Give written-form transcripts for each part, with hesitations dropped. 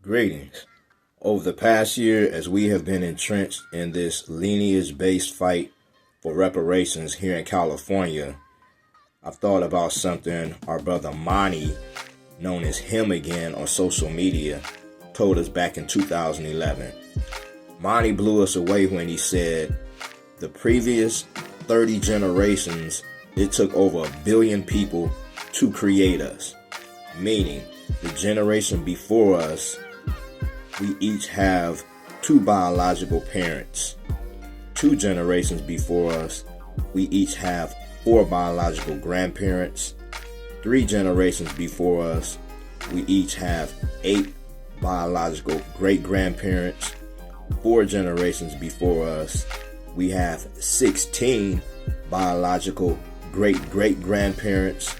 Greetings. Over the past year, as we have been entrenched in this lineage-based fight for reparations here in California, I've thought about something our brother Monty, known as Him Again on social media, told us back in 2011. Monty blew us away when he said, the previous 30 generations, it took over 1 billion people to create us. Meaning, the generation before us, we each have 2 biological parents. 2 generations before us, we each have 4 biological grandparents. 3 generations before us, we each have 8 biological great-grandparents. 4 generations before us, we have 16 biological great-great-grandparents.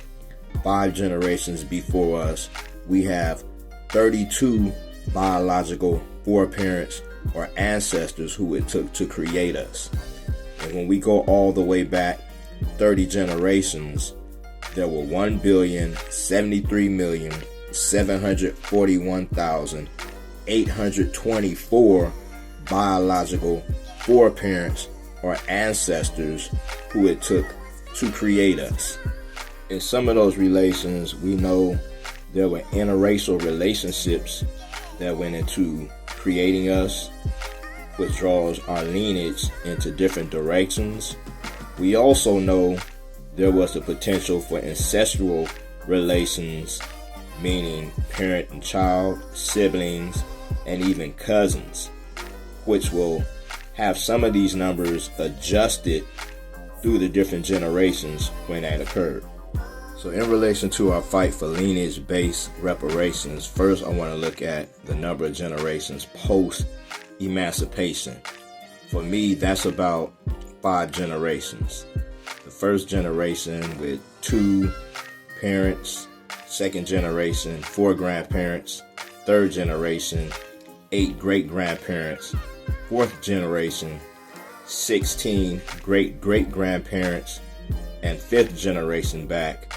5 generations before us, we have 32 biological foreparents or ancestors who it took to create us. And when we go all the way back 30 generations, there were 1,073,741,824 biological foreparents or ancestors who it took to create us. In some of those relations, we know there were interracial relationships that went into creating us, which draws our lineage into different directions. We also know there was the potential for ancestral relations, meaning parent and child, siblings, and even cousins, which will have some of these numbers adjusted through the different generations when that occurred. So in relation to our fight for lineage-based reparations, first I want to look at the number of generations post-emancipation. For me, that's about 5 generations. The first generation with 2 parents, second generation, 4 grandparents, third generation, 8 great-grandparents, fourth generation, 16 great-great-grandparents, and fifth generation back,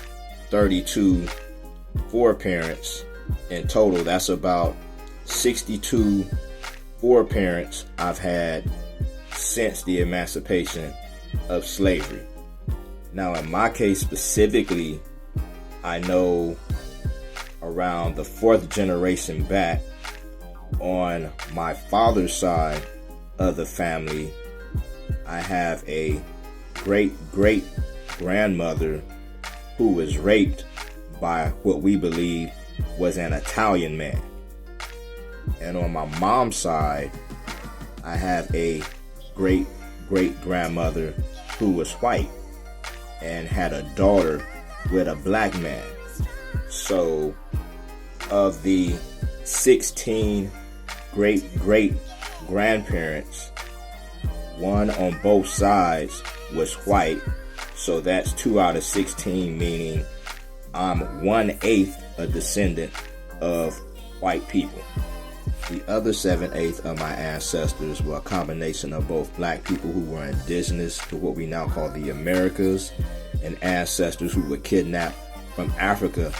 32 foreparents. In total, that's about 62 foreparents I've had since the emancipation of slavery. Now, in my case specifically, I know around the 4th generation back on my father's side of the family, I have a great-great-grandmother who was raped by what we believe was an Italian man. And on my mom's side, I have a great-great-grandmother who was white and had a daughter with a black man. So, of the 16 great-great-grandparents, 1 on both sides was white. So that's 2 out of 16, meaning I'm 1/8 a descendant of white people. The other 7/8 of my ancestors were a combination of both black people who were indigenous to what we now call the Americas and ancestors who were kidnapped from Africa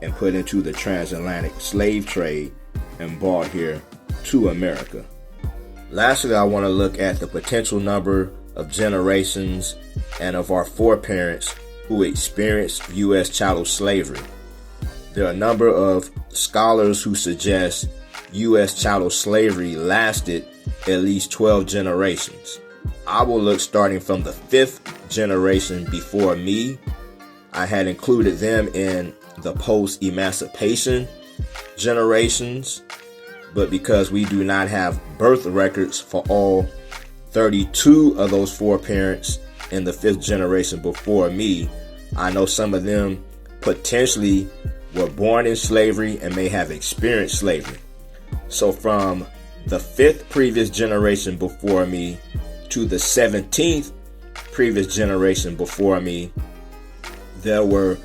and put into the transatlantic slave trade and brought here to America. Lastly, I want to look at the potential number of generations and of our foreparents who experienced U.S. chattel slavery. There are a number of scholars who suggest U.S. chattel slavery lasted at least 12 generations. I will look starting from the 5th generation before me. I had included them in the post-emancipation generations, but because we do not have birth records for all 32 of those foreparents in the 5th generation before me, I know some of them potentially were born in slavery and may have experienced slavery. So from the 5th previous generation before me to the 17th previous generation before me, there were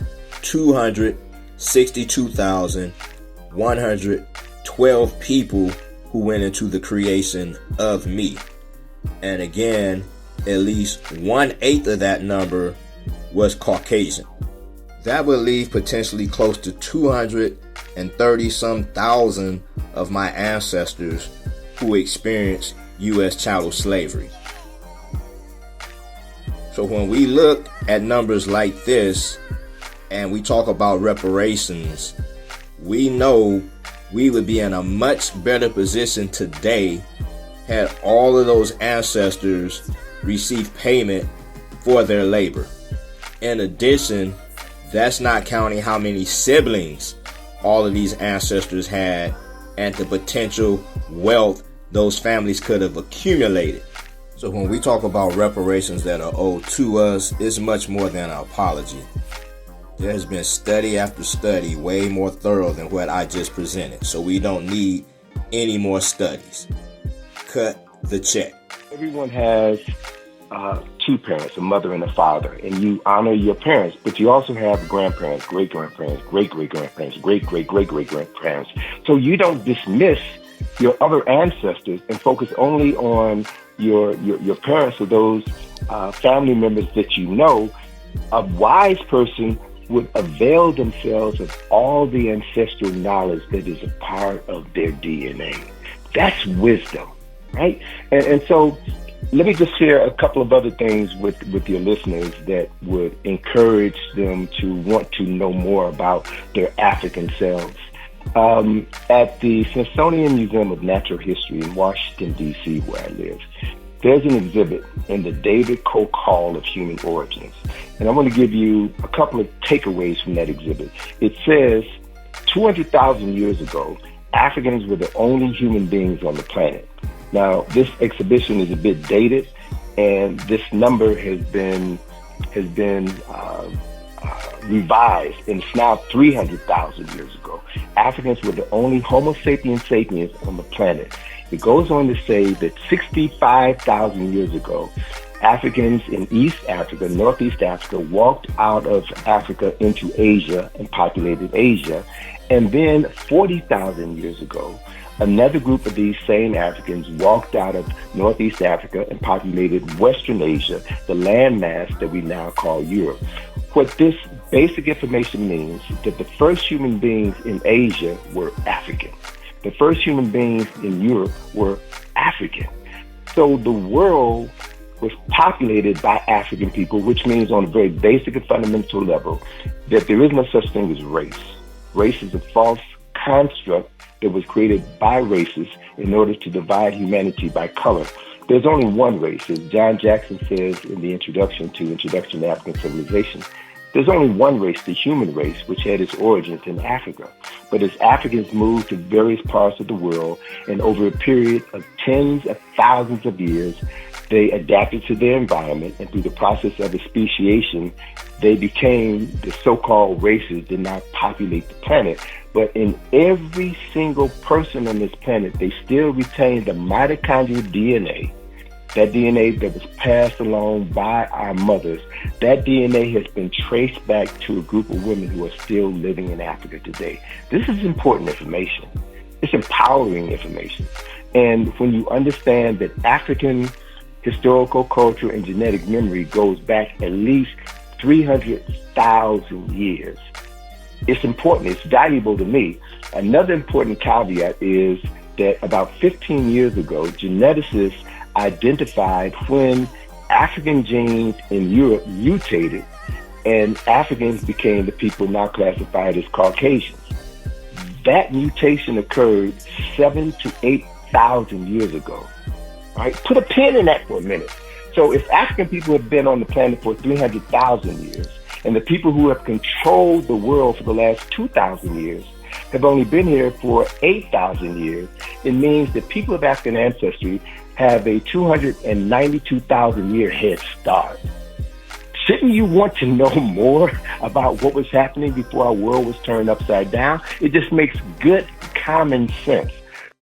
262,112 people who went into the creation of me. And again, at least 1/8 of that number was Caucasian. That would leave potentially close to 200 and 30-some thousand of my ancestors who experienced U.S. chattel slavery. So when we look at numbers like this and we talk about reparations, we know we would be in a much better position today had all of those ancestors received payment for their labor. In addition, that's not counting how many siblings all of these ancestors had and the potential wealth those families could have accumulated. So when we talk about reparations that are owed to us, it's much more than an apology. There has been study after study, way more thorough than what I just presented. So we don't need any more studies. Cut the check. Everyone has two parents, a mother and a father, and you honor your parents, but you also have grandparents, great-grandparents, great-great-grandparents, great-great-great-great-grandparents. So you don't dismiss your other ancestors and focus only on your parents or those family members that you know. A wise person would avail themselves of all the ancestral knowledge that is a part of their DNA. That's wisdom, right? And so let me just share a couple of other things with your listeners that would encourage them to want to know more about their African selves. At the Smithsonian Museum of Natural History in Washington, D.C., where I live, there's an exhibit in the David Koch Hall of Human Origins. And I'm going to give you a couple of takeaways from that exhibit. It says 200,000 years ago, Africans were the only human beings on the planet. Now, this exhibition is a bit dated, and this number has been revised, and it's now 300,000 years ago. Africans were the only Homo sapiens sapiens on the planet. It goes on to say that 65,000 years ago, Africans in East Africa, Northeast Africa, walked out of Africa into Asia and populated Asia. And then 40,000 years ago, another group of these same Africans walked out of Northeast Africa and populated Western Asia, the landmass that we now call Europe. What this basic information means is that the first human beings in Asia were African. The first human beings in Europe were African. So the world was populated by African people, which means on a very basic and fundamental level that there is no such thing as race. Race is a false construct that was created by races in order to divide humanity by color. There's only one race, as John Jackson says in the Introduction to African Civilization. There's only one race, the human race, which had its origins in Africa. But as Africans moved to various parts of the world, and over a period of tens of thousands of years, they adapted to their environment, and through the process of speciation, they became the so-called races that now populate the planet. But in every single person on this planet, they still retain the mitochondrial DNA, that DNA that was passed along by our mothers. That DNA has been traced back to a group of women who are still living in Africa today. This is important information. It's empowering information. And when you understand that African historical, cultural, and genetic memory goes back at least 300,000 years, it's important. It's valuable to me. Another important caveat is that about 15 years ago, geneticists identified when African genes in Europe mutated and Africans became the people now classified as Caucasians. That mutation occurred 7,000 to 8,000 years ago. All right, put a pin in that for a minute. So if African people have been on the planet for 300,000 years, and the people who have controlled the world for the last 2,000 years have only been here for 8,000 years, it means that people of African ancestry have a 292,000 year head start. Shouldn't you want to know more about what was happening before our world was turned upside down? It just makes good common sense.